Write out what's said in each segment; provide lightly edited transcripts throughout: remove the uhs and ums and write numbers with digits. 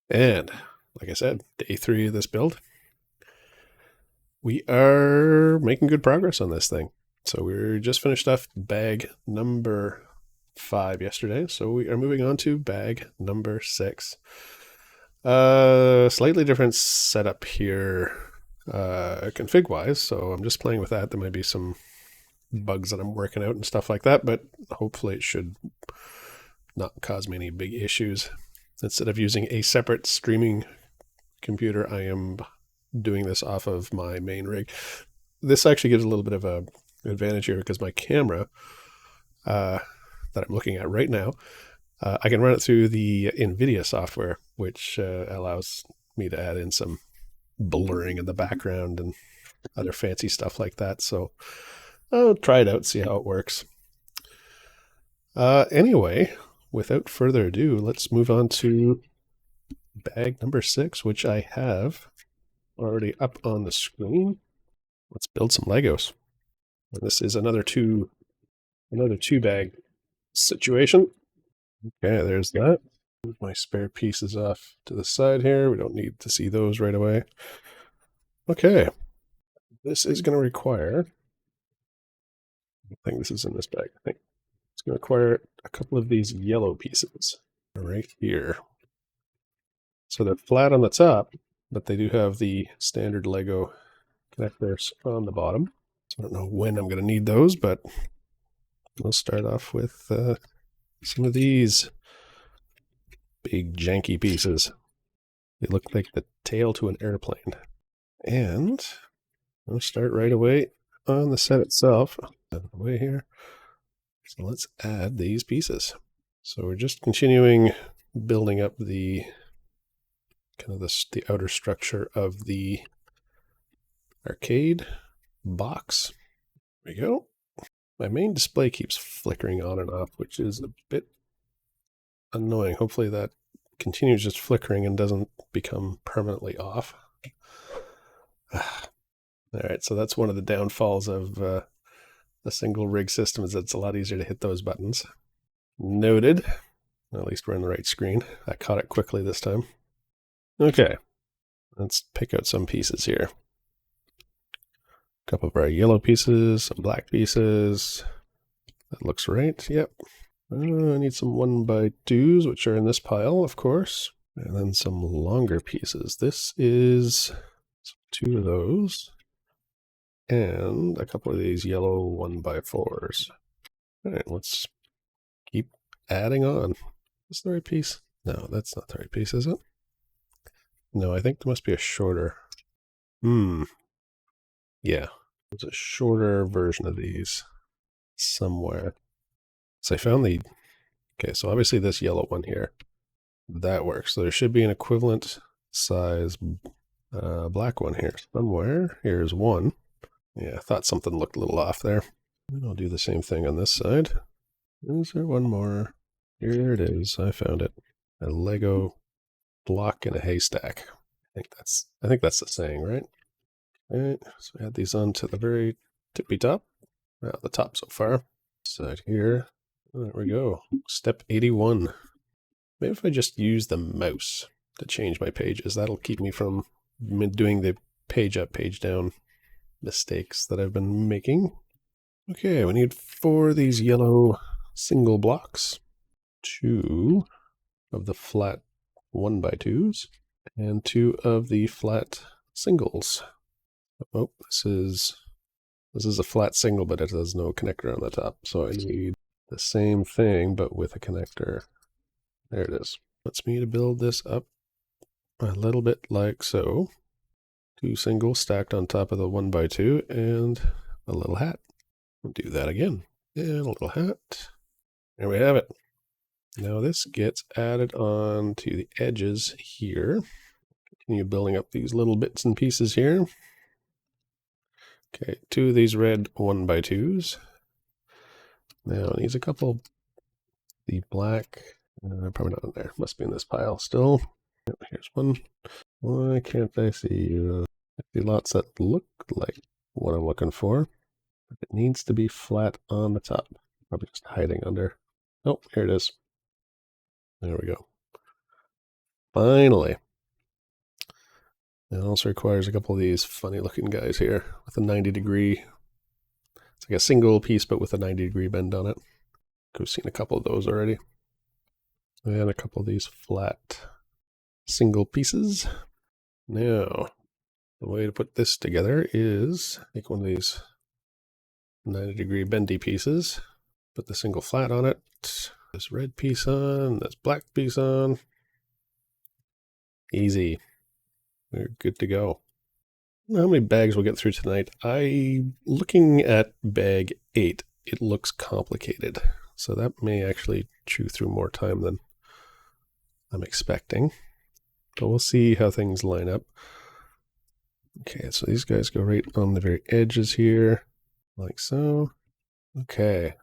And like I said, day 3 of this build. We are making good progress on this thing. So we just finished off bag number 5 yesterday. So we are moving on to bag number 6. Slightly different setup here, config wise. So I'm just playing with that. There might be some bugs that I'm working out and stuff like that, but hopefully it should not cause me any big issues. Instead of using a separate streaming computer, I am doing this off of my main rig. This actually gives a little bit of an advantage here because my camera that I'm looking at right now, I can run it through the NVIDIA software, which allows me to add in some blurring in the background and other fancy stuff like that. So I'll try it out, see how it works. Anyway, without further ado, let's move on to bag number 6, which I have already up on the screen. Let's build some Legos. And this is another two bag situation. Okay, there's that. Move my spare pieces off to the side here. We don't need to see those right away. Okay, this is going to require, I think this is in this bag, I think it's going to require a couple of these yellow pieces right here. So they're flat on the top, but they do have the standard Lego connectors on the bottom. So I don't know when I'm going to need those, but we'll start off with some of these big janky pieces. They look like the tail to an airplane. And I'll start right away on the set itself. Out of the way here. So let's add these pieces. So we're just continuing building up the kind of the outer structure of the arcade box. There we go. My main display keeps flickering on and off, which is a bit annoying. Hopefully that continues just flickering and doesn't become permanently off. All right, so that's one of the downfalls of the single rig system, is that it's a lot easier to hit those buttons. Noted. At least we're on the right screen. I caught it quickly this time. Okay, let's pick out some pieces here. A couple of our yellow pieces, some black pieces. That looks right, yep. I need some 1x2s, which are in this pile, of course. And then some longer pieces. This is 2 of those. And a couple of these yellow 1x4s. All right, let's keep adding on. Is the right piece? No, that's not the right piece, is it? No, I think there must be a shorter. Yeah, there's a shorter version of these somewhere. So I found the, okay, so obviously this yellow one here, that works. So there should be an equivalent size black one here somewhere. Here's one. Yeah, I thought something looked a little off there. And I'll do the same thing on this side. Is there one more? Here it is. I found it. A Lego block in a haystack. I think that's the saying, right? All right, so add these on to the very tippy top. Well, the top so far. Side here. There we go. Step 81. Maybe if I just use the mouse to change my pages, that'll keep me from doing the page up, page down mistakes that I've been making. Okay, we need 4 of these yellow single blocks, 2 of the flat 1x2s, and 2 of the flat singles. Oh, this is a flat single, but it has no connector on the top. So I need the same thing, but with a connector. There it is. Wants me to build this up a little bit like so. 2 singles stacked on top of the 1x2 and a little hat. We'll do that again. And a little hat. There we have it. Now this gets added on to the edges here. Continue building up these little bits and pieces here. Okay, 2 of these red 1x2s. Now it needs a couple. The black, probably not in there. Must be in this pile still. Yep, here's one. Why can't I see? I see lots that look like what I'm looking for. But it needs to be flat on the top. Probably just hiding under. Oh, here it is. There we go. Finally. It also requires a couple of these funny looking guys here with a 90-degree. It's like a single piece, but with a 90-degree bend on it. We've seen a couple of those already. And a couple of these flat single pieces. Now, the way to put this together is take one of these 90-degree bendy pieces, put the single flat on it, this red piece on, this black piece on. Easy. We're good to go. How many bags we'll get through tonight? Looking at bag 8, it looks complicated. So that may actually chew through more time than I'm expecting. But we'll see how things line up. Okay, so these guys go right on the very edges here, like so. Okay.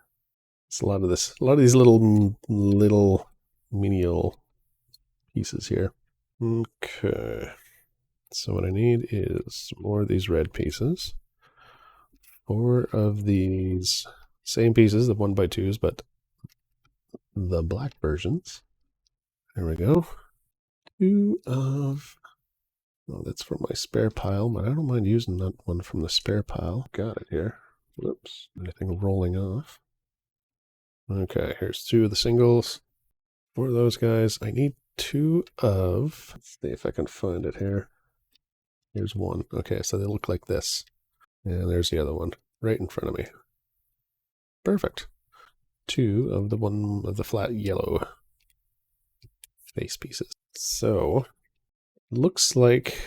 It's a lot of these little menial pieces here. Okay. So what I need is more of these red pieces. 4 of these same pieces, the 1x2s, but the black versions. There we go. 2 of, oh, that's from my spare pile, but I don't mind using that one from the spare pile. Got it here. Whoops, anything rolling off. Okay, here's 2 of the singles. 4 of those guys. I need 2 of, let's see if I can find it here. Here's 1. Okay, so they look like this. And there's the other one right in front of me. Perfect. 2 of the flat yellow face pieces. So, looks like,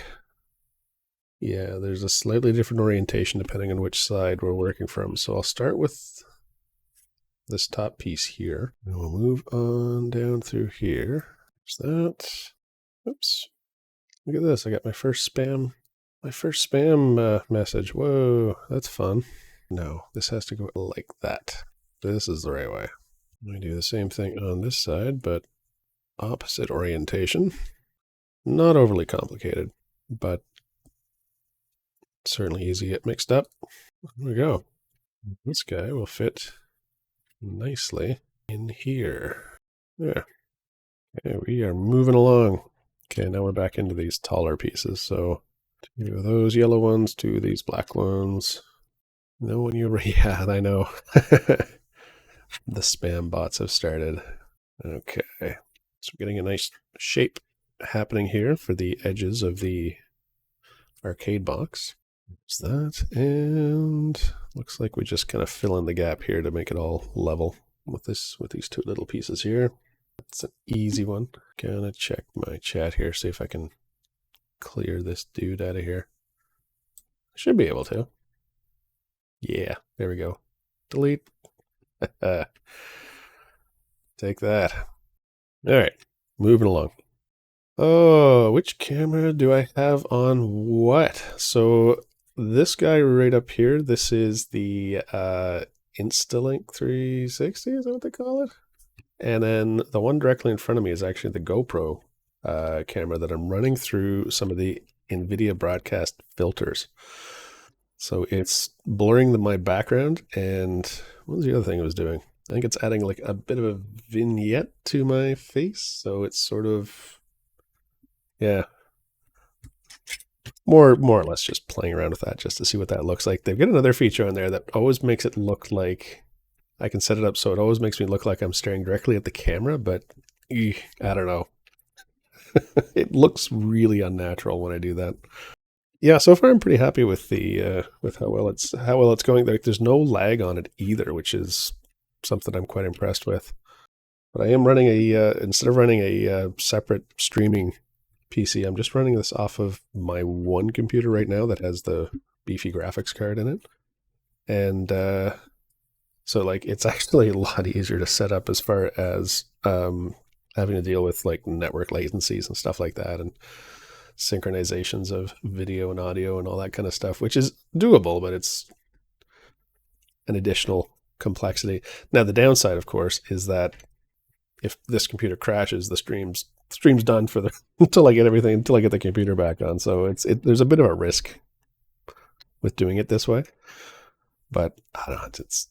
yeah, there's a slightly different orientation depending on which side we're working from. So I'll start with this top piece here. And we'll move on down through here. There's that. Oops. Look at this. I got my first spam message. Whoa, that's fun. No, this has to go like that. This is the right way. I do the same thing on this side, but opposite orientation. Not overly complicated, but certainly easy to get mixed up. There we go. This guy will fit nicely in here. Yeah. Okay, we are moving along. Okay, now we're back into these taller pieces. So 2 of those yellow ones, 2 of these black ones. No one you yeah, I know. The spam bots have started. Okay. So we're getting a nice shape happening here for the edges of the arcade box. There's that, and looks like we just kind of fill in the gap here to make it all level with these 2 little pieces here. It's an easy one. Gonna check my chat here, see if I can clear this dude out of here. Should be able to. Yeah, there we go. Delete. Take that. All right, moving along. Oh, which camera do I have on what? So this guy right up here, this is the Instalink 360, is that what they call it? And then the one directly in front of me is actually the GoPro camera that I'm running through some of the NVIDIA broadcast filters. So it's blurring my background, and what was the other thing it was doing? I think it's adding like a bit of a vignette to my face, so it's sort of, yeah, more or less just playing around with that just to see what that looks like. They've got another feature on there that always makes it look like, I can set it up so it always makes me look like I'm staring directly at the camera, but I don't know. It looks really unnatural when I do that. Yeah, so far I'm pretty happy with the with how well it's going. There's no lag on it either, which is something I'm quite impressed with. But I am running instead of running a separate streaming PC, I'm just running this off of my one computer right now that has the beefy graphics card in it. And so like it's actually a lot easier to set up as far as having to deal with like network latencies and stuff like that, and synchronizations of video and audio and all that kind of stuff, which is doable, but it's an additional complexity. Now, the downside, of course, is that if this computer crashes, the stream's done for the until I get the computer back on. So there's a bit of a risk with doing it this way, but I don't know, it's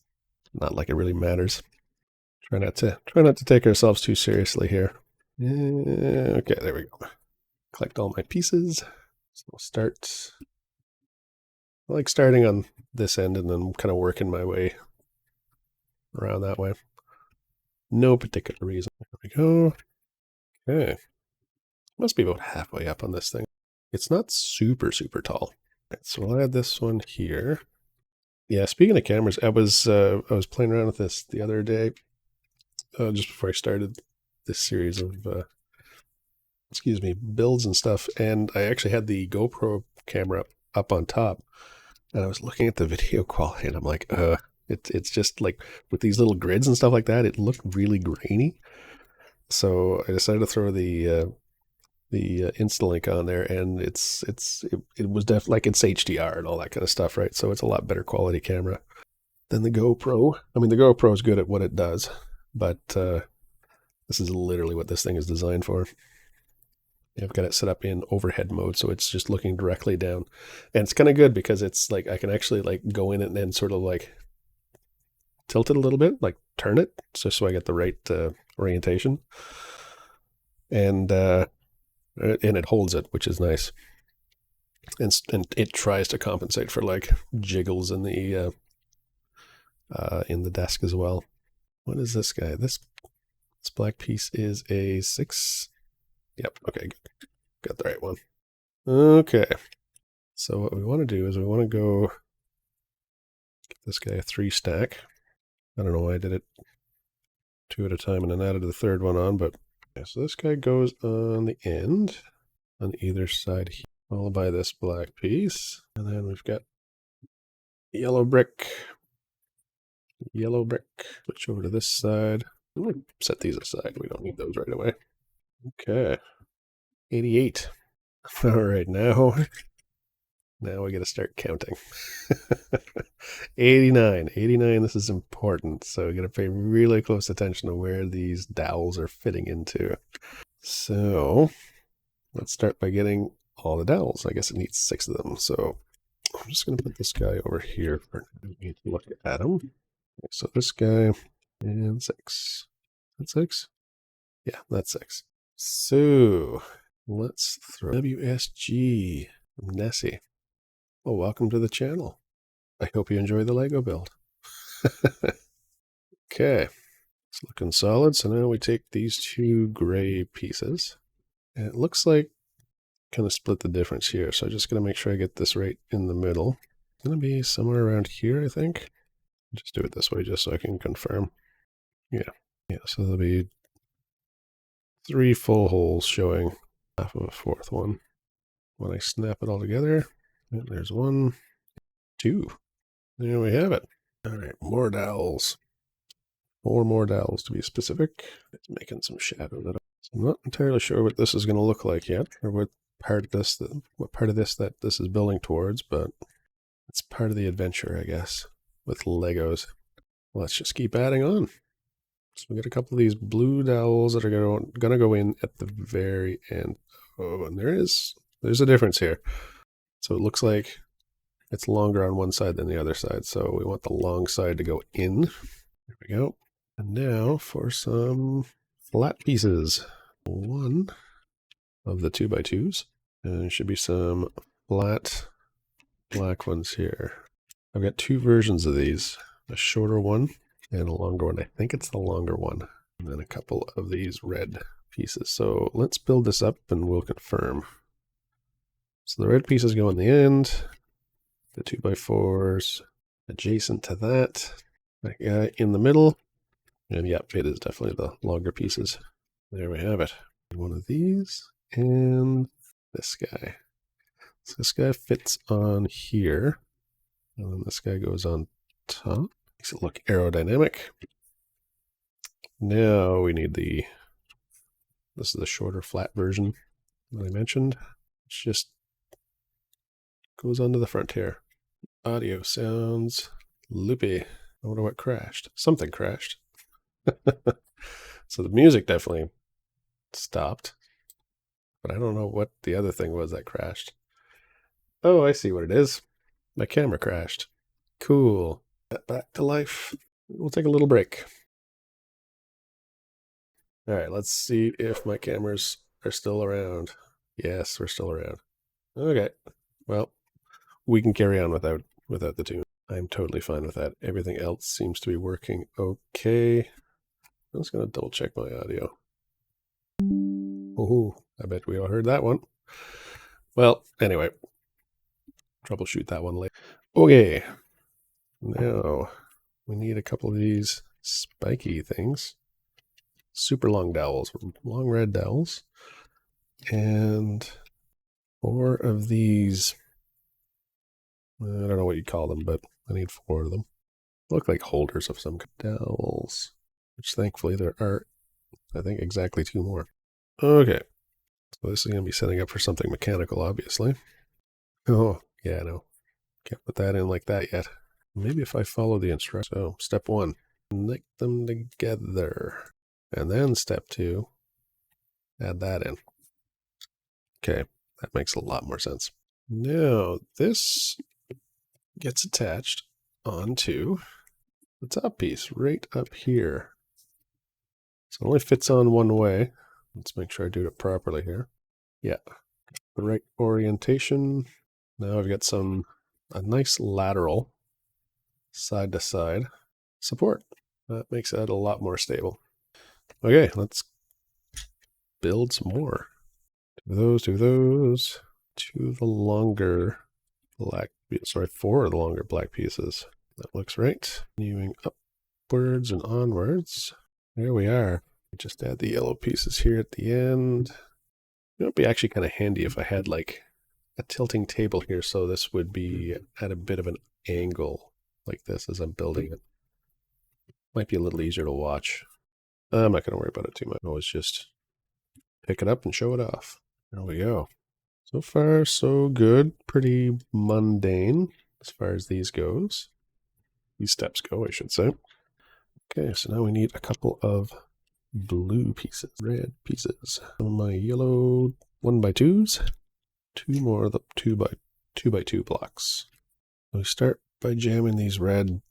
not like it really matters. Try not to take ourselves too seriously here. Okay, there we go. Collect all my pieces. So I'll start. I like starting on this end and then kind of working my way around that way. No particular reason. There we go. Okay. Must be about halfway up on this thing. It's not super, super tall. Right, so I'll add this one here. Yeah, speaking of cameras, I was playing around with this the other day, just before I started this series of builds and stuff, and I actually had the GoPro camera up on top, and I was looking at the video quality, and I'm like, it's just like with these little grids and stuff like that, it looked really grainy. So I decided to throw the Instalink on there, and it was definitely like it's HDR and all that kind of stuff, right? So it's a lot better quality camera than the GoPro. I mean, the GoPro is good at what it does, but this is literally what this thing is designed for. I've got it set up in overhead mode, so it's just looking directly down, and it's kind of good because it's like I can actually like go in and then sort of like tilt it a little bit, like turn it, so I get the right orientation, and it holds it, which is nice. And it tries to compensate for like jiggles in the desk as well. What is this guy? This black piece is a 6. Yep. Okay. Good. Got the right one. Okay. So what we want to do is we want to go give this guy a 3 stack. I don't know why I did it 2 at a time and then added the third one on, but yeah, so this guy goes on the end on either side here, followed by this black piece. And then we've got yellow brick. Switch over to this side. I'm going to set these aside. We don't need those right away. Okay. 88. All right, now we got to start counting. 89. This is important. So we got to pay really close attention to where these dowels are fitting into. So let's start by getting all the dowels. I guess it needs 6 of them. So I'm just going to put this guy over here for now. We need to look at him. So this guy and 6. That's 6? Yeah, that's 6. So let's throw WSG Nessie. Well, welcome to the channel. I hope you enjoy the Lego build. Okay, it's looking solid. So now we take these 2 gray pieces. And it looks like kind of split the difference here. So I'm just going to make sure I get this right in the middle. It's going to be somewhere around here, I think. Just do it this way just so I can confirm. Yeah. So there'll be 3 full holes showing half of a 4th one. When I snap it all together, and there's 1, 2. There we have it. All right, more dowels. 4 more dowels to be specific. It's making some shadow. So I'm not entirely sure what this is going to look like yet, or what part of this that this is building towards, but it's part of the adventure, I guess, with Legos. Let's just keep adding on. So we got a couple of these blue dowels that are going to go in at the very end. Oh, and there's a difference here. So it looks like it's longer on one side than the other side. So we want the long side to go in. There we go. And now for some flat pieces. 1 of the 2x2s. And there should be some flat black ones here. I've got 2 versions of these. A shorter one and a longer one. I think it's the longer one. And then a couple of these red pieces. So let's build this up and we'll confirm. So the red pieces go in the end. The 2x4s adjacent to that. That guy in the middle. And yep, it is definitely the longer pieces. There we have it. One of these and this guy. So this guy fits on here. And then this guy goes on top. Makes it look aerodynamic. Now we need this is the shorter flat version that I mentioned. It's just goes onto the front here. Audio sounds loopy. I wonder what crashed. Something crashed. So the music definitely stopped, but I don't know what the other thing was that crashed. Oh, I see what it is. My camera crashed. Cool. Back to life. We'll take a little break. All right, let's see if my cameras are still around. Yes, we're still around. Okay, well, we can carry on without the tune. I'm totally fine with that. Everything else seems to be working okay. I'm just gonna double check my audio. Oh, I bet we all heard that one. Well, anyway, troubleshoot that one later. Okay, now we need a couple of these spiky things. Super long dowels, long red dowels. And 4 of these, I don't know what you'd call them, but I need 4 of them. Look like holders of some dowels, which thankfully there are, I think, exactly 2 more. Okay, so this is going to be setting up for something mechanical, obviously. Oh, yeah, no, can't put that in like that yet. Maybe if I follow the instructions. So, step 1, connect them together. And then step 2, add that in. Okay, that makes a lot more sense. Now, this gets attached onto the top piece right up here. So it only fits on one way. Let's make sure I do it properly here. Yeah, the right orientation. Now I've got a nice lateral side to side support. That makes that a lot more stable. Okay, let's build some more. Do those. 2 of the longer black, sorry, 4 of the longer black pieces. That looks right. Continuing upwards and onwards. There we are. Just add the yellow pieces here at the end. It would be actually kind of handy if I had like a tilting table here, so this would be at a bit of an angle like this as I'm building it. Might be a little easier to watch. I'm not going to worry about it too much. Always just pick it up and show it off. There we go. So far, so good. Pretty mundane as far as these steps go, I should say. Okay, so now we need a couple of blue pieces, red pieces. Some of my yellow 1x2s, 2 more of the 2x2 blocks. We start by jamming these red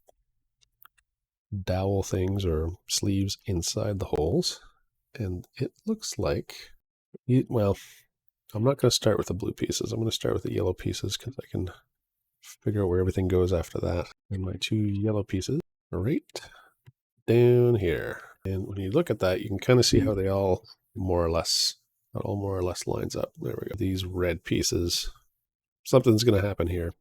dowel things or sleeves inside the holes, and it looks like, well, I'm not going to start with the blue pieces. I'm going to start with the yellow pieces because I can figure out where everything goes after that. And my 2 yellow pieces right down here. And when you look at that, you can kind of see how they all more or less lines up. There we go. These red pieces, something's going to happen here.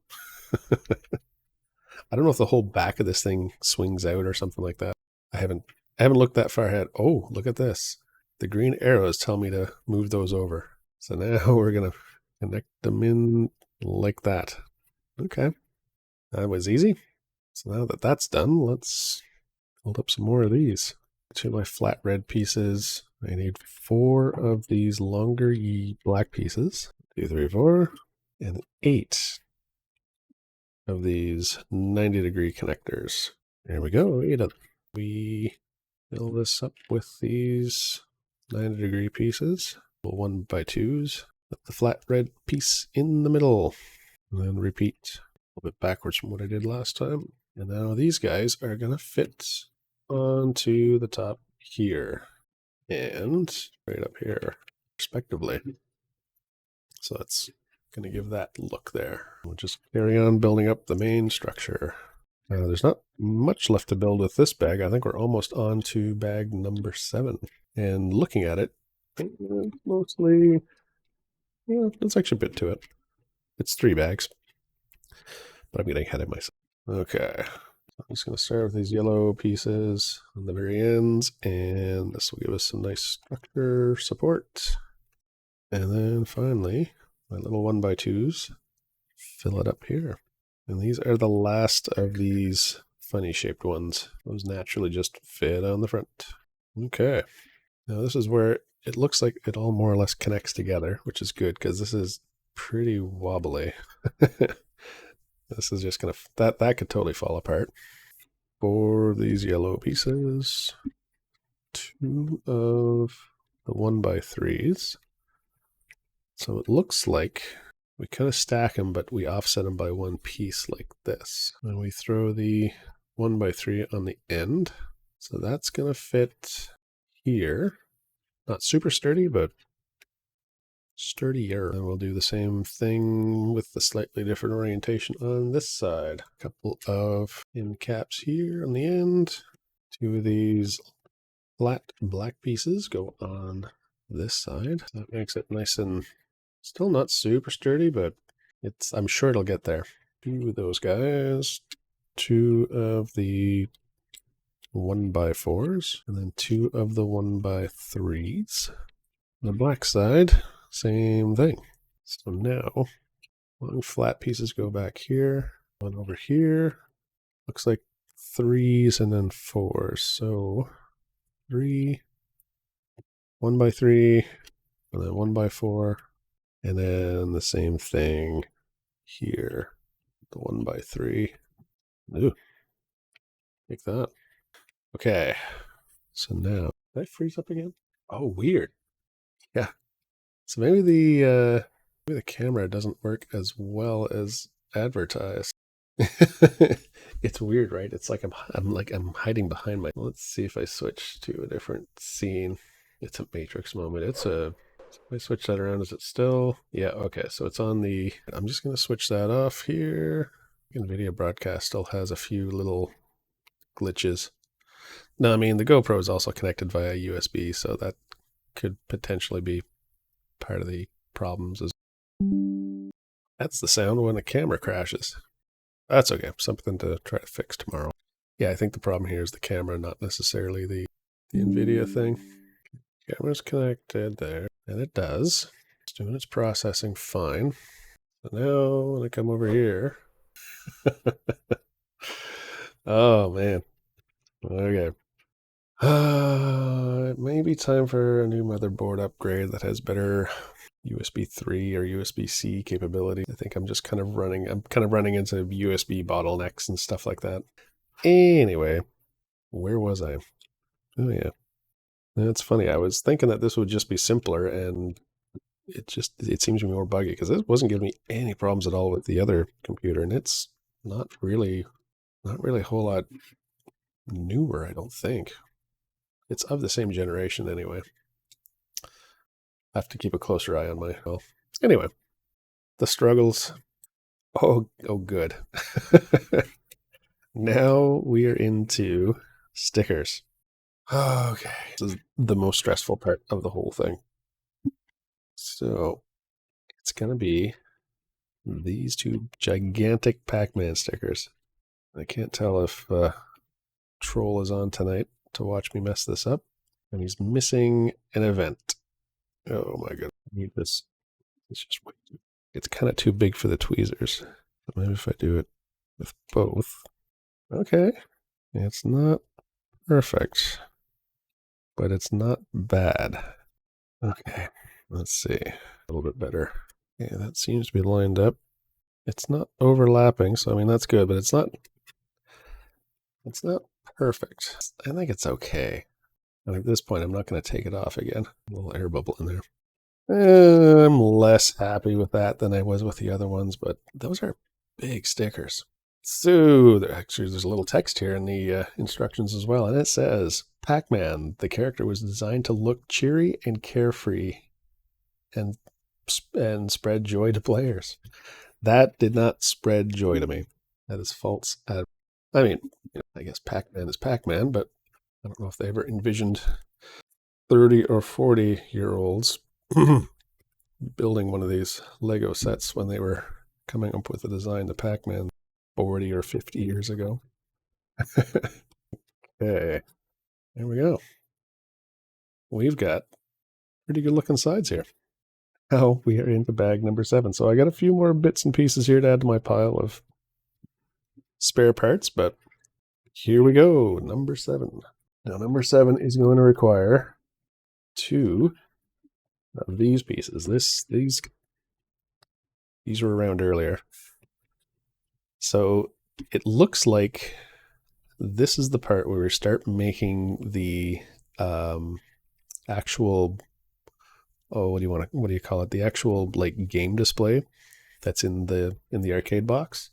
I don't know if the whole back of this thing swings out or something like that. I haven't looked that far ahead. Oh, look at this. The green arrows tell me to move those over. So now we're going to connect them in like that. Okay. That was easy. So now that that's done, let's build up some more of these. 2 of my flat red pieces. I need 4 of these longer black pieces. 2, 3, 4, and 8 of these 90-degree connectors. There we go. 8 of them. We fill this up with these 90-degree pieces. 1x2s. Put the flat red piece in the middle. And then repeat a little bit backwards from what I did last time. And now these guys are going to fit onto the top here and right up here, respectively. So that's going to give that look there. We'll just carry on building up the main structure. There's not much left to build with this bag. I think we're almost on to bag number 7. And looking at it, mostly, yeah, there's actually a bit to it. It's 3 bags, but I'm getting ahead of myself. Okay. I'm just going to start with these yellow pieces on the very ends, and this will give us some nice structure support. And then finally, my little 1x2s, fill it up here. And these are the last of these funny shaped ones. Those naturally just fit on the front. Okay. Now this is where it looks like it all more or less connects together, which is good because this is pretty wobbly. This is just going to, that could totally fall apart. 4 of these yellow pieces, 2 of the 1x3s. So it looks like we kind of stack them, but we offset them by 1 piece like this. And we throw the 1x3 on the end. So that's going to fit here. Not super sturdy, but sturdier. And we'll do the same thing with the slightly different orientation on this side. A couple of end caps here on the end. Two of these flat black pieces go on this side. That makes it nice and still not super sturdy, but I'm sure it'll get there. Two of those guys, two of the 1x4s, and then two of the 1x3s. The black side, same thing. So now, long flat pieces go back here, one over here. Looks like 3s and then 4s. So 3, 1x3, and then 1x4, and then the same thing here, the 1x3. Ooh, like that. Okay, so now, did I freeze up again? Oh, weird. Yeah, so maybe the camera doesn't work as well as advertised. It's weird, right? It's like I'm hiding behind my. Let's see if I switch to a different scene. It's a Matrix moment. If I switch that around, is it still? Yeah, okay. So it's on the. I'm just gonna switch that off here. NVIDIA broadcast still has a few little glitches. No, I mean the GoPro is also connected via USB, so that could potentially be part of the problems. That's the sound when a camera crashes. That's okay. Something to try to fix tomorrow. Yeah, I think the problem here is the camera, not necessarily the NVIDIA thing. Camera's connected there, and it does. It's doing its processing fine. So now when I come over here, oh man, okay. It may be time for a new motherboard upgrade that has better USB 3 or USB-C capability. I think I'm kind of running into USB bottlenecks and stuff like that. Anyway, where was I? Oh yeah. It's funny. I was thinking that this would just be simpler, and it seems to be more buggy because this wasn't giving me any problems at all with the other computer, and it's not really a whole lot newer, I don't think. It's of the same generation anyway. I have to keep a closer eye on my. Well, anyway, the struggles. Oh, good. Now we are into stickers. Okay, this is the most stressful part of the whole thing. So it's gonna be these two gigantic Pac-Man stickers. I can't tell if Troll is on tonight to watch me mess this up, and he's missing an event. Oh my god, I need this. It's just way too. It's kind of too big for the tweezers. But maybe if I do it with both. Okay, it's not perfect, but it's not bad. Okay, let's see. A little bit better. Okay, that seems to be lined up. It's not overlapping, so I mean that's good, but it's not perfect. I think it's okay. And at this point, I'm not going to take it off again. A little air bubble in there. I'm less happy with that than I was with the other ones, but those are big stickers. So there's a little text here in the instructions as well, and it says, Pac-Man, the character was designed to look cheery and carefree and spread joy to players. That did not spread joy to me. That is false. I mean, I guess Pac-Man is Pac-Man, but I don't know if they ever envisioned 30 or 40-year-olds building one of these Lego sets when they were coming up with the design to Pac-Man 40 or 50 years ago. Okay, there we go. We've got pretty good looking sides here. Now we are into bag number 7. So I got a few more bits and pieces here to add to my pile of spare parts, but here we go, number 7. Now number 7 is going to require 2 of these pieces. These were around earlier. So it looks like this is the part where we start making the actual, what do you call it? The actual like game display that's in the arcade box.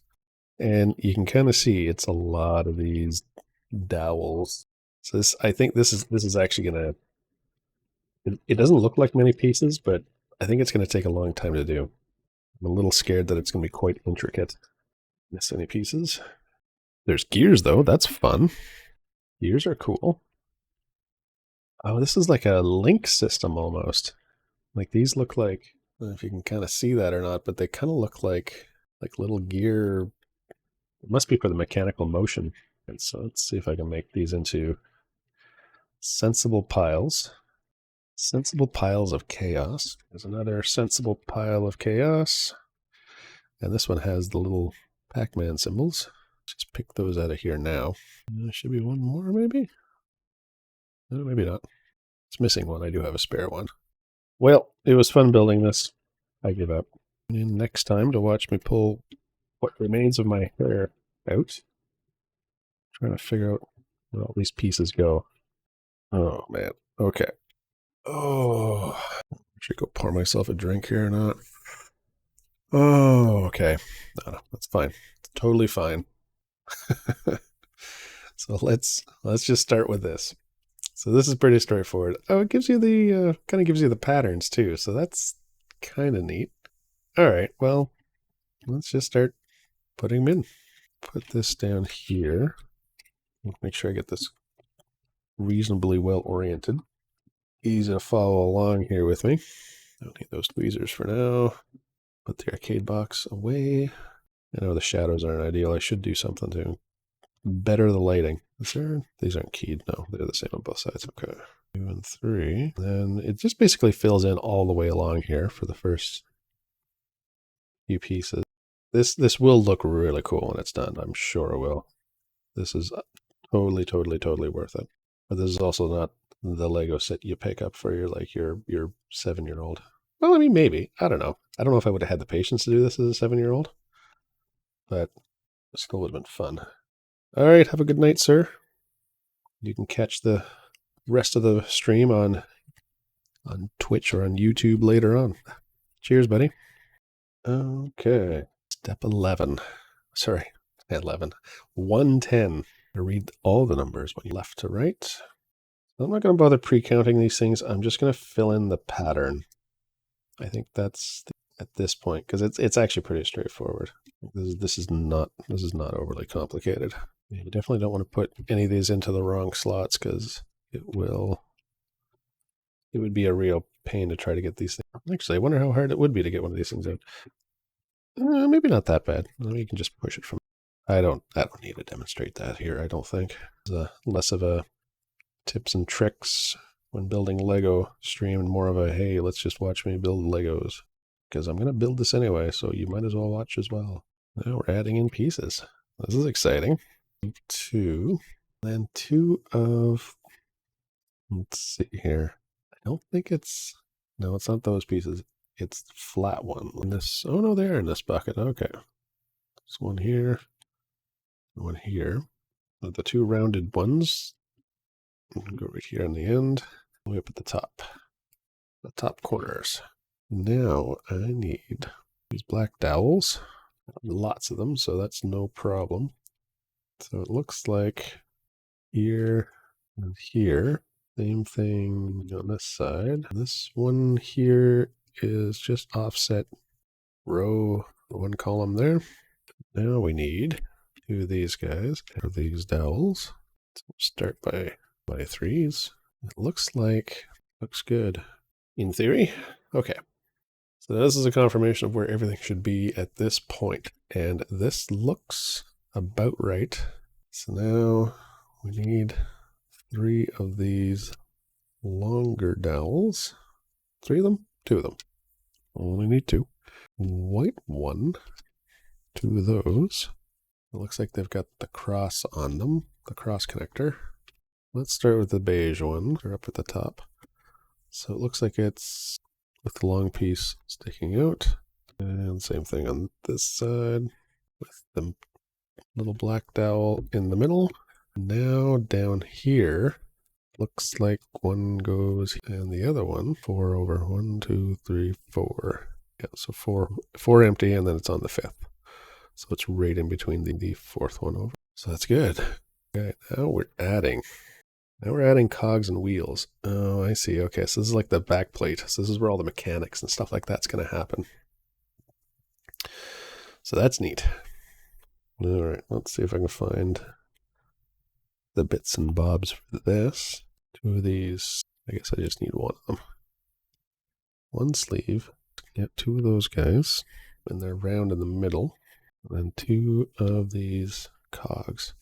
And you can kind of see it's a lot of these dowels. So I think this is actually It doesn't look like many pieces, but I think it's going to take a long time to do. I'm a little scared that it's going to be quite intricate. Miss any pieces? There's gears, though. That's fun. Gears are cool. Oh, this is like a link system almost. Like these look like, I don't know if you can kind of see that or not, but they kind of look like little gear. It must be for the mechanical motion. And so let's see if I can make these into sensible piles. Sensible piles of chaos. There's another sensible pile of chaos. And this one has the little Pac-Man symbols. Just pick those out of here now. There should be one more, maybe? No, maybe not. It's missing one. I do have a spare one. Well, it was fun building this. I give up. And next time to watch me pull what remains of my hair out. Trying to figure out where all these pieces go. Oh, man. Okay. Oh, I should go pour myself a drink here or not. Oh, okay. No, that's fine. It's totally fine. So let's just start with this. So this is pretty straightforward. Oh, it gives you the kind of gives you the patterns too. So that's kind of neat. All right, well, let's just start putting them in. Put this down here. Make sure I get this reasonably well oriented. Easy to follow along here with me. Don't need those tweezers for now. Put the arcade box away. I know the shadows aren't ideal. I should do something to better the lighting. Is there? These aren't keyed. No, they're the same on both sides. Okay. 2 and 3. Then it just basically fills in all the way along here for the first few pieces. This will look really cool when it's done. I'm sure it will. This is totally worth it. But this is also not the Lego set you pick up for your 7-year-old. Well, I mean, maybe. I don't know. I don't know if I would have had the patience to do this as a 7-year-old, but it still would have been fun. All right, have a good night, sir. You can catch the rest of the stream on Twitch or on YouTube later on. Cheers, buddy. Okay, step 11. Sorry, 11. 110. I read all the numbers, left to right. I'm not going to bother pre-counting these things. I'm just going to fill in the pattern. I think that's at this point, because it's actually pretty straightforward. This is not overly complicated. You definitely don't want to put any of these into the wrong slots, because it would be a real pain to try to get these things. Actually, I wonder how hard it would be to get one of these things out. Maybe not that bad. You can just push it from. I don't need to demonstrate that here. I don't think it's less of a tips and tricks when building Lego stream and more of a, hey, let's just watch me build Legos, because I'm going to build this anyway, so you might as well watch as well. Now we're adding in pieces. This is exciting. 2, then 2 of, let's see here. I don't think it's, no, it's not those pieces. It's the flat one. This, oh no, they're in this bucket. Okay. There's one here, one here. The 2 rounded ones. Go right here on the end, way up at the top corners. Now I need these black dowels, lots of them, so that's no problem. So it looks like here and here, same thing on this side. This one here is just offset row, 1 column there. Now we need 2 of these guys, of these dowels. So we'll start by 3s. It looks good in theory. Okay. So this is a confirmation of where everything should be at this point. And this looks about right. So now we need 3 of these longer dowels. 3 of them? 2 of them. Only need 2. White one. 2 of those. It looks like they've got the cross on them, the cross connector. Let's start with the beige one. They're up at the top. So it looks like it's with the long piece sticking out. And same thing on this side with the little black dowel in the middle. Now down here, looks like one goes and the other one 4 over 1, 2, 3, 4. Yeah, so 4 empty, and then it's on the 5th. So it's right in between the 4th one over. So that's good. Okay, now we're adding. Now we're adding cogs and wheels. Oh, I see. Okay, so this is like the back plate. So this is where all the mechanics and stuff like that's going to happen. So that's neat. All right, let's see if I can find the bits and bobs for this. Two of these. I guess I just need one of them. One sleeve. Get two of those guys, and they're round in the middle. And then two of these cogs.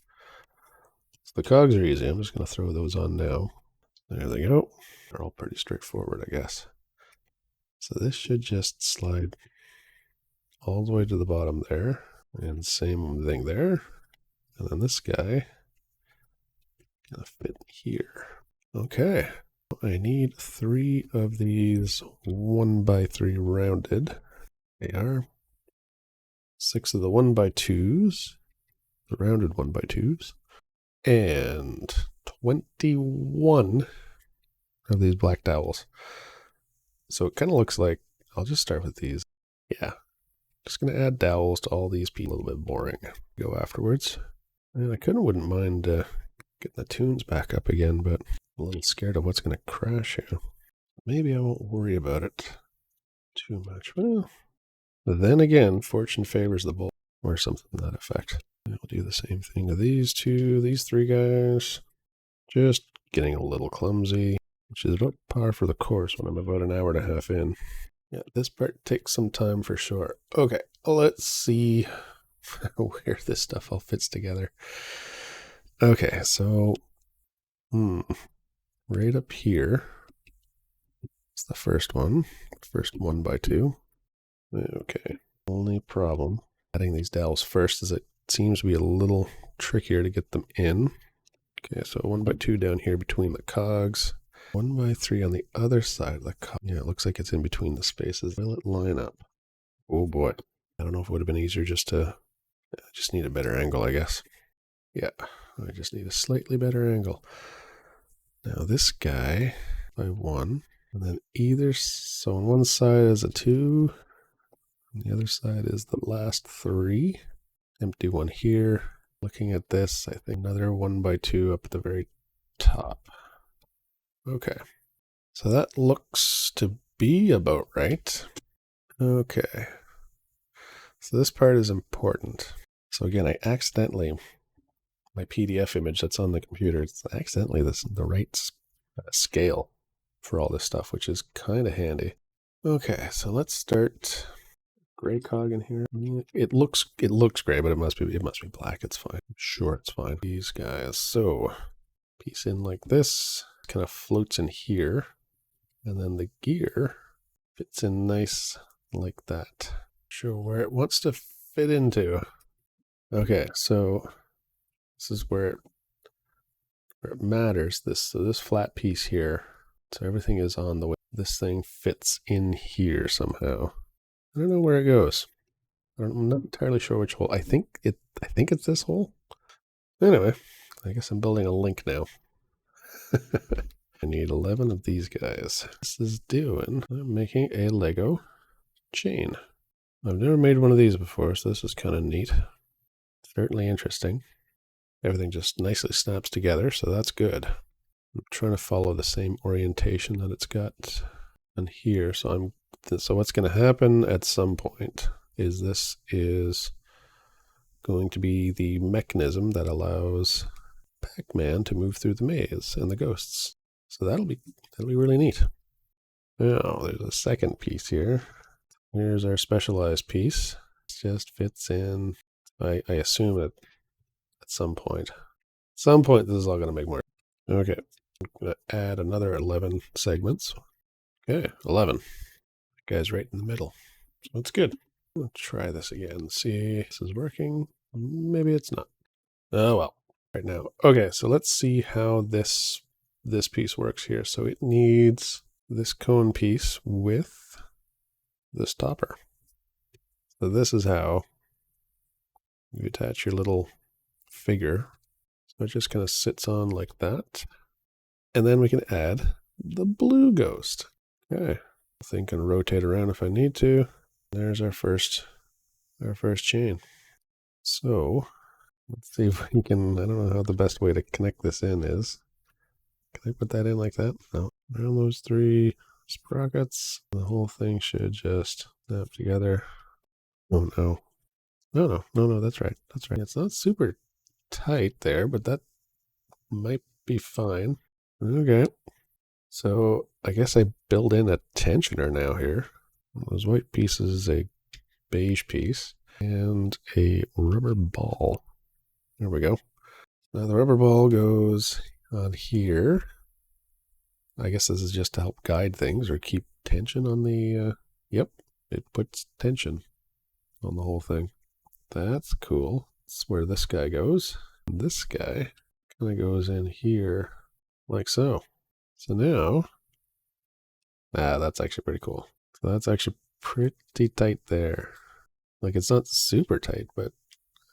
So the cogs are easy. I'm just going to throw those on now. There they go. They're all pretty straightforward, I guess. So this should just slide all the way to the bottom there. And same thing there. And then this guy gonna fit here. Okay. I need 3 of these 1x3 rounded. They are 6 of the 1x2s, the rounded 1x2s, and 21 of these black dowels. So it kind of looks like, I'll just start with these. Yeah, just going to add dowels to all these pieces. A little bit boring. Go afterwards. And I wouldn't mind getting the tunes back up again, but I'm a little scared of what's going to crash here. Maybe I won't worry about it too much. Well, then again, fortune favors the bold, or something to that effect. We'll do the same thing to these 3 guys. Just getting a little clumsy, which is about par for the course when I'm about an hour and a half in. Yeah, this part takes some time for sure. Okay, let's see where this stuff all fits together. Okay, so right up here, it's the first one, first 1x2. Okay, only problem adding these dowels first is it seems to be a little trickier to get them in. Okay, so 1x2 down here between the cogs, 1x3 on the other side of the cog. Yeah, it looks like it's in between the spaces. Will it line up? Oh boy, I don't know if it would have been easier just to, I just need a better angle, I guess. Yeah, I just need a slightly better angle. Now this guy by 1, and then either, so on one side is a 2, and the other side is the last 3. Empty one here. Looking at this, I think another 1x2 up at the very top. Okay, so that looks to be about right. Okay, so this part is important. So again, I accidentally, my PDF image that's on the computer, it's accidentally the right scale for all this stuff, which is kind of handy. Okay, so let's start. Gray cog in here. It looks gray, but it must be black. It's fine. I'm sure it's fine. These guys. So piece in like this, kind of floats in here, and then the gear fits in nice like that. Show where it wants to fit into. Okay, so this is where it matters. So this flat piece here. So everything is on the way. This thing fits in here somehow. I don't know where it goes. I'm not entirely sure which hole. I think it's this hole. Anyway, I guess I'm building a link now. I need 11 of these guys. This is doing, I'm making a Lego chain. I've never made one of these before, so this is kind of neat. Certainly interesting. Everything just nicely snaps together, so that's good. I'm trying to follow the same orientation that it's got in here. So what's going to happen at some point is this is going to be the mechanism that allows Pac-Man to move through the maze and the ghosts. So that'll be really neat. Now there's a second piece here. Here's our specialized piece. It just fits in. I assume that at some point this is all going to make more. Okay, I'm going to add another 11 segments. Okay, 11. That guy's right in the middle. So that's good. Let's try this again. See if this is working. Maybe it's not. Oh well. Right now. Okay, so let's see how this piece works here. So it needs this cone piece with this topper. So this is how you attach your little figure. So it just kind of sits on like that. And then we can add the blue ghost. Okay. I think I can rotate around if I need to. There's our first chain. So let's see if we can, I don't know how the best way to connect this in is. Can I put that in like that? No. Around those 3 sprockets, the whole thing should just snap together. Oh no. No, that's right. That's right. It's not super tight there, but that might be fine. Okay. So I guess I build in a tensioner now here. Those white pieces, a beige piece, and a rubber ball. There we go. Now the rubber ball goes on here. I guess this is just to help guide things or keep tension on the, yep, it puts tension on the whole thing. That's cool. That's where this guy goes. And this guy kind of goes in here like so. So now, that's actually pretty cool. So that's actually pretty tight there. Like it's not super tight, but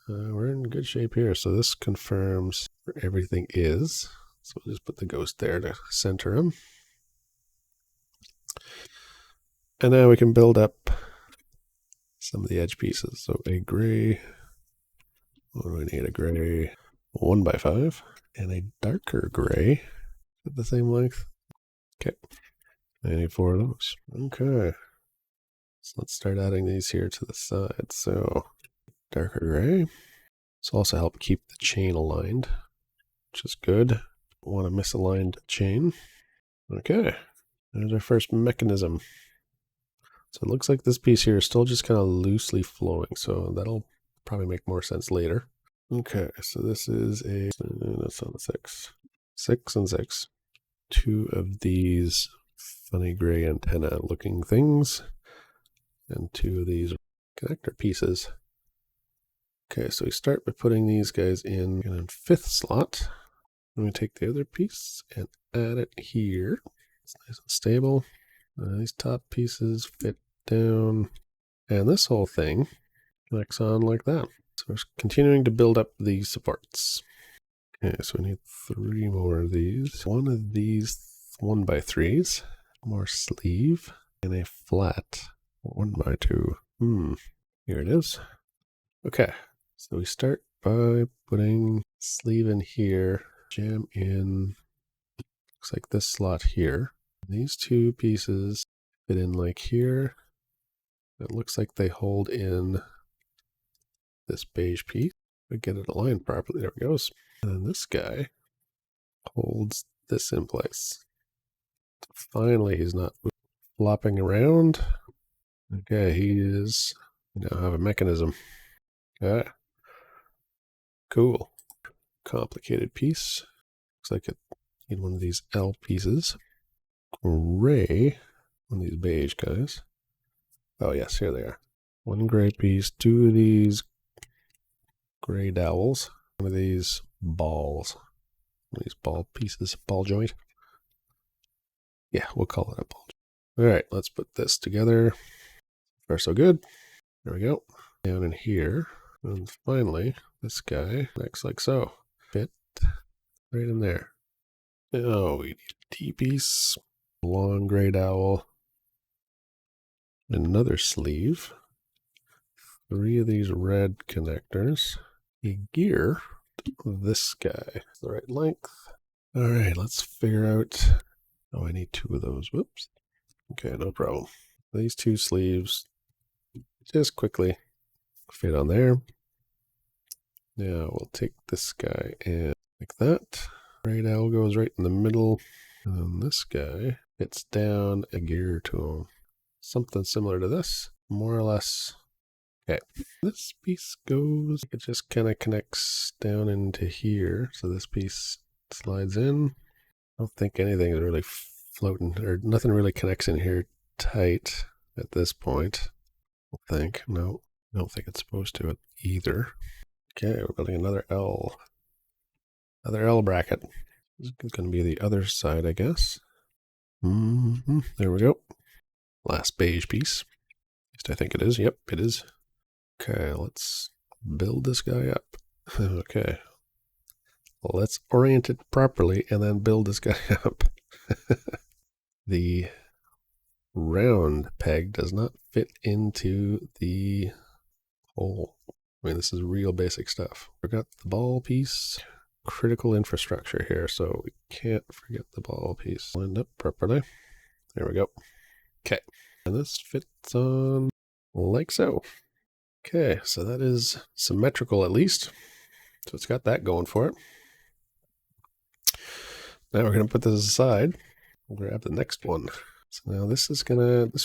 we're in good shape here. So this confirms where everything is. So we'll just put the ghost there to center him. And now we can build up some of the edge pieces. So a gray, what do we need? A gray 1x5 and a darker gray at the same length. Okay, I need 4 of those. Okay, so let's start adding these here to the side. So darker gray. This will also help keep the chain aligned, which is good. Don't want a misaligned chain. Okay, there's our first mechanism. So it looks like this piece here is still just kind of loosely flowing, so that'll probably make more sense later. Okay, so this is that's on the 6. 6 and 6. 2 of these funny gray antenna looking things, and 2 of these connector pieces. Okay, so we start by putting these guys in 5th slot. I'm going to take the other piece and add it here. It's nice and stable. These top pieces fit down, and this whole thing connects on like that. So we're continuing to build up the supports. Okay, so we need 3 more of these. 1 of these 1x3s, more sleeve, and a flat 1x2. Here it is. Okay, so we start by putting sleeve in here, jam in, looks like this slot here. These 2 pieces fit in like here. It looks like they hold in this beige piece. We get it aligned properly. There it goes. And then this guy holds this in place. Finally, he's not flopping around. Okay, he is. We now have a mechanism. Okay. Cool. Complicated piece. Looks like it need one of these L pieces. Gray. One of these beige guys. Oh yes, here they are. 1 gray piece, 2 of these gray dowels, 1 of these balls. 1 of these ball pieces, ball joint. Yeah, we'll call it a ball joint. All right, let's put this together. Far so good. There we go. Down in here. And finally, this guy connects like so. Fit right in there. Oh, we need a T piece, long gray dowel, another sleeve, 3 of these red connectors, a gear, this guy, the right length. All right, let's figure out, oh, I need 2 of those, whoops. Okay, no problem. These 2 sleeves just quickly fit on there. Now we'll take this guy and like that. Gray dowel goes right in the middle, and then this guy fits down a gear to him. Something similar to this, more or less. Okay, this piece goes, it just kind of connects down into here. So this piece slides in. I don't think anything is really floating, or nothing really connects in here tight at this point. I think, no, I don't think it's supposed to either. Okay, we're building another L bracket. This is going to be the other side, I guess. There we go. Last beige piece. At least I think it is. Yep, it is. Okay, let's build this guy up. Okay. Well, let's orient it properly and then build this guy up. The round peg does not fit into the hole. I mean, this is real basic stuff. Forgot the ball piece. critical infrastructure here, so we can't forget the ball piece. Lined up properly. There we go. Okay. And this fits on like so. Okay, so that is symmetrical at least. So it's got that going for it. Now we're going to put this aside. We'll grab the next one. So now this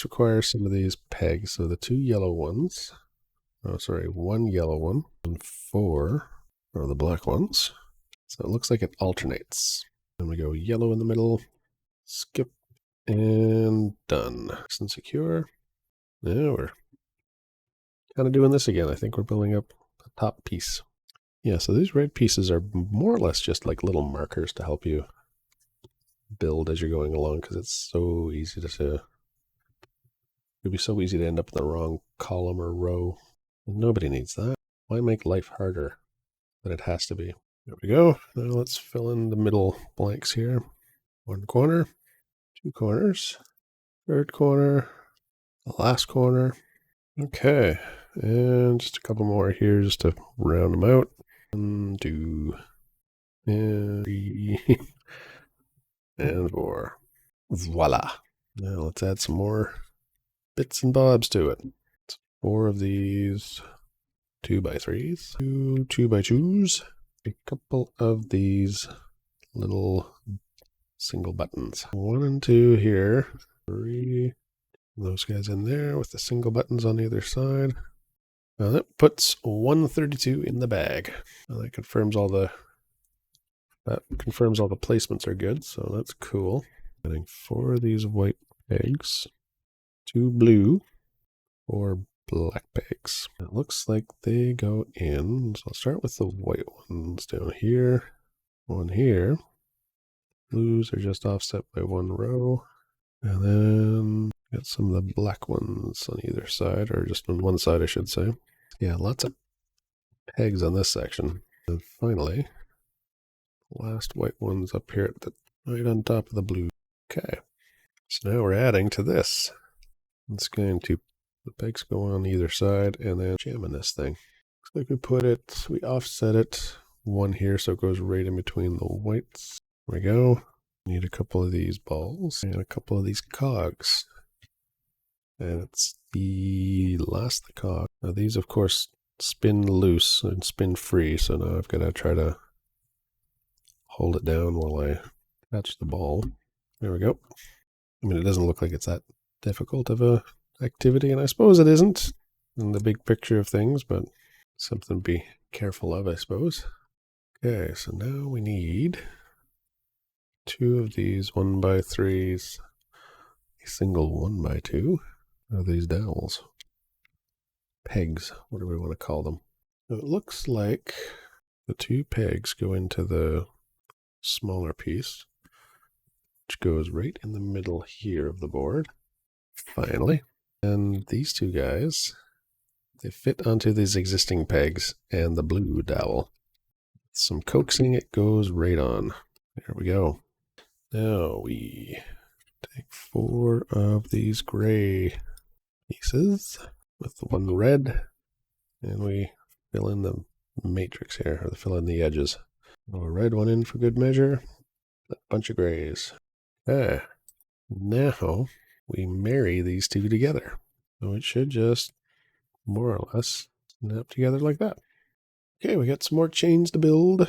requires some of these pegs. So the two yellow ones. Oh, sorry, one yellow one and four are the black ones. So it looks like it alternates. Then we go yellow in the middle, skip, and done. Nice and secure. Now we're kind of doing this again. I think we're building up a top piece. Yeah, so these red pieces are more or less just like little markers to help you build as you're going along, because it's so easy to it'd be so easy to end up in the wrong column or row. Nobody needs that. Why make life harder than it has to be? There we go. Now let's fill in the middle blanks here. One corner, two corners, third corner, the last corner. Okay, and just a couple more here just to round them out. 1, 2, and 3, and 4. Voila. Now let's add some more bits and bobs to it. 4 of these 2x3s, 2 2x2s, a couple of these little single buttons. 1 and 2 here, 3, those guys in there with the single buttons on either side. Now that puts 132 in the bag. Now that confirms all the placements are good, so that's cool. Adding 4 of these white pegs, 2 blue, 4 black pegs. It looks like they go in. So I'll start with the white ones down here. 1 here. Blues are just offset by 1 row. And then got some of the black ones on either side, or just on one side, I should say. Yeah, lots of pegs on this section. And finally, last white ones up here at right on top of the blue. Okay, so now we're adding to this. It's going to, the pegs go on either side and then jamming this thing. Looks like we offset it 1 here so it goes right in between the whites. There we go. Need a couple of these balls and a couple of these cogs. And it's the last cog. Now these, of course, spin loose and spin free, so now I've got to try to hold it down while I catch the ball. There we go. I mean, it doesn't look like it's that difficult of a activity, and I suppose it isn't in the big picture of things, but something to be careful of, I suppose. Okay, so now we need 2 of these 1x3s, a single 1x2 of these dowels. Pegs, whatever we want to call them. So it looks like the 2 pegs go into the smaller piece, which goes right in the middle here of the board. Finally. And these 2 guys, they fit onto these existing pegs and the blue dowel. Some coaxing, it goes right on. There we go. Now we take 4 of these gray pieces with the 1 red, and we fill in the matrix here, or fill in the edges. Throw a red one in for good measure, a bunch of grays. Okay, now we marry these 2 together. So it should just more or less snap together like that. Okay, we got some more chains to build.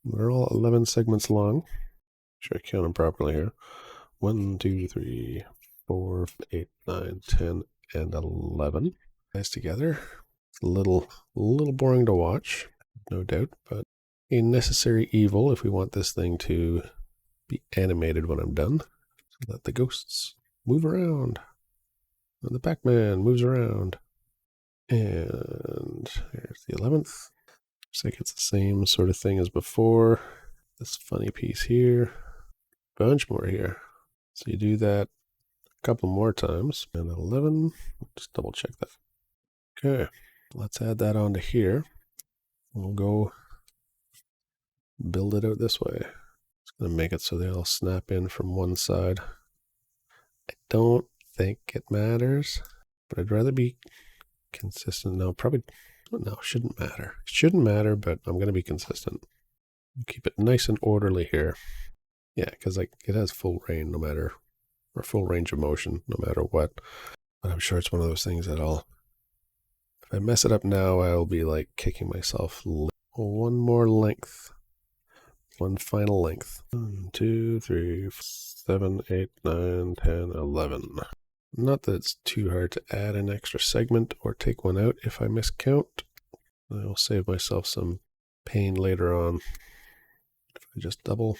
They're all 11 segments long. Make sure I count them properly here. 1, 2, 3, 4, 8, 9, 10, and 11. Guys together. It's a little boring to watch, no doubt, but a necessary evil if we want this thing to be animated when I'm done, so that the ghosts move around and the Pac-Man moves around. And there's the 11th. Looks like it's the same sort of thing as before. This funny piece here, bunch more here. So you do that a couple more times. And 11, just double check that. Okay, let's add that onto here. We'll go build it out this way. It's going to make it so they all snap in from one side. I don't think it matters, but I'd rather be consistent. No, shouldn't matter. It shouldn't matter, but I'm going to be consistent. Keep it nice and orderly here. Yeah, because like it has full range no matter, or full range of motion no matter what. But I'm sure it's one of those things that if I mess it up now, I'll be like kicking myself. One more length. One final length. 1, 2, 3, 7, 8, 9, 10, 11. Not that it's too hard to add an extra segment or take one out if I miscount. I'll save myself some pain later on. If I just double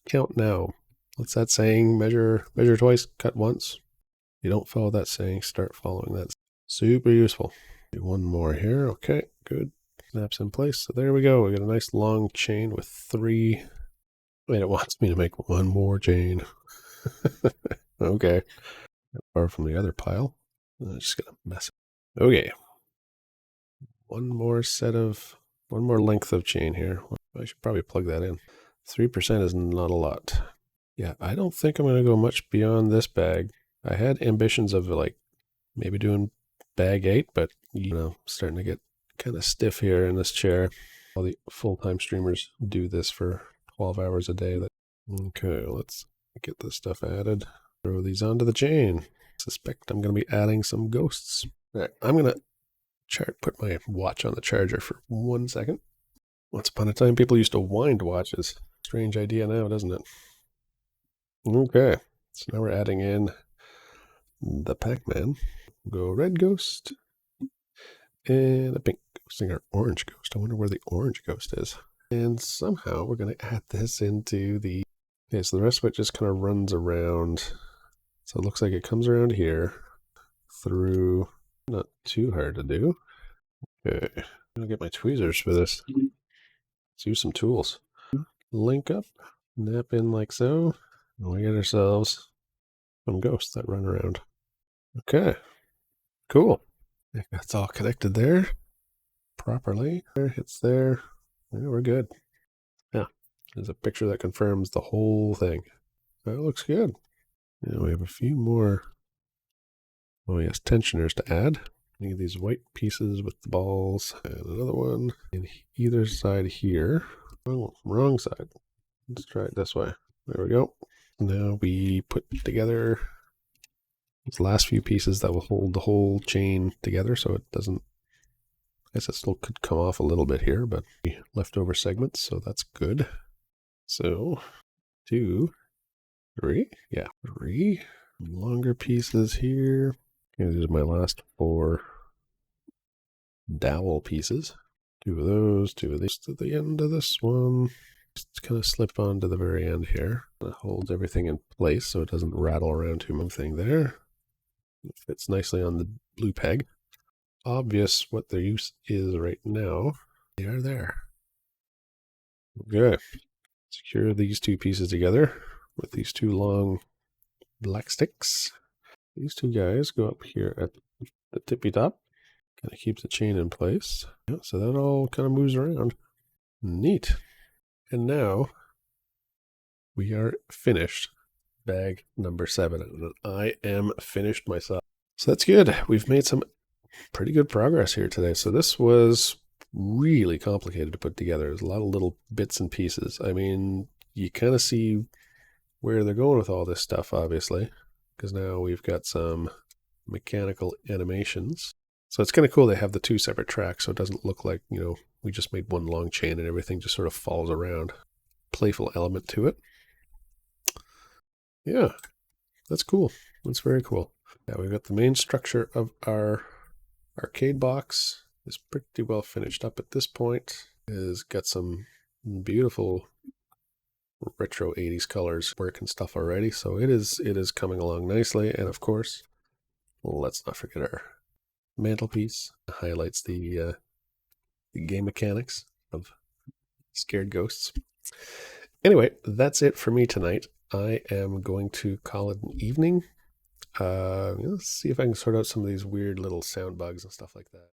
count now. What's that saying? Measure twice, cut once. If you don't follow that saying, start following that. Super useful. Do one more here. Okay, good. Snaps in place. So there we go. We got a nice long chain with 3. Wait, it wants me to make one more chain. Okay. Far from the other pile. I'm just gonna mess it. Okay. One more length of chain here. I should probably plug that in. 3% is not a lot. Yeah, I don't think I'm going to go much beyond this bag. I had ambitions of like maybe doing bag 8, but you know, starting to get kind of stiff here in this chair. All the full-time streamers do this for 12 hours a day. Okay, let's get this stuff added. Throw these onto the chain. Suspect I'm going to be adding some ghosts. All right, I'm going to put my watch on the charger for 1 second. Once upon a time, people used to wind watches. Strange idea now, doesn't it? Okay, so now we're adding in the Pac-Man. Go red ghost and a pink ghost and our orange ghost. I wonder where the orange ghost is. And somehow we're going to add this into the... Okay, so the rest of it just kind of runs around. So it looks like it comes around here through... Not too hard to do. Okay, I'm going to get my tweezers for this. Let's use some tools. Link up, nap in like so, and we get ourselves some ghosts that run around. Okay, cool. That's all connected there properly. There, it's there. Yeah, we're good. Yeah, there's a picture that confirms the whole thing. That looks good. Yeah, we have a few more, oh yes, tensioners to add. Need these white pieces with the balls, and another one in either side here. Oh, wrong side. Let's try it this way. There we go. Now we put together these last few pieces that will hold the whole chain together so it doesn't, I guess it still could come off a little bit here, but leftover segments, so that's good. So 2, 3, yeah, 3 longer pieces here. Okay, these are my last 4 dowel pieces. 2 of those, 2 of these to the end of this one. Just kind of slip on to the very end here. That holds everything in place so it doesn't rattle around too much. Thing there. It fits nicely on the blue peg. Obvious what their use is right now. They are there. Okay. Secure these 2 pieces together with these 2 long black sticks. These 2 guys go up here at the tippy top. Kind of keeps the chain in place. Yeah, so that all kind of moves around. Neat. And now we are finished. Bag number 7. And I am finished myself. So that's good. We've made some pretty good progress here today. So this was really complicated to put together. There's a lot of little bits and pieces. I mean, you kind of see where they're going with all this stuff, obviously, because now we've got some mechanical animations. So it's kind of cool they have the 2 separate tracks so it doesn't look like, you know, we just made one long chain and everything just sort of falls around. Playful element to it. Yeah, that's cool. That's very cool. Yeah, we've got the main structure of our arcade box is pretty well finished up at this point. It's got some beautiful retro 80s colors work and stuff already, so it is coming along nicely. And of course, let's not forget our mantelpiece. It highlights the game mechanics of scared ghosts. Anyway, that's it for me tonight. I am going to call it an evening. Let's see if I can sort out some of these weird little sound bugs and stuff like that.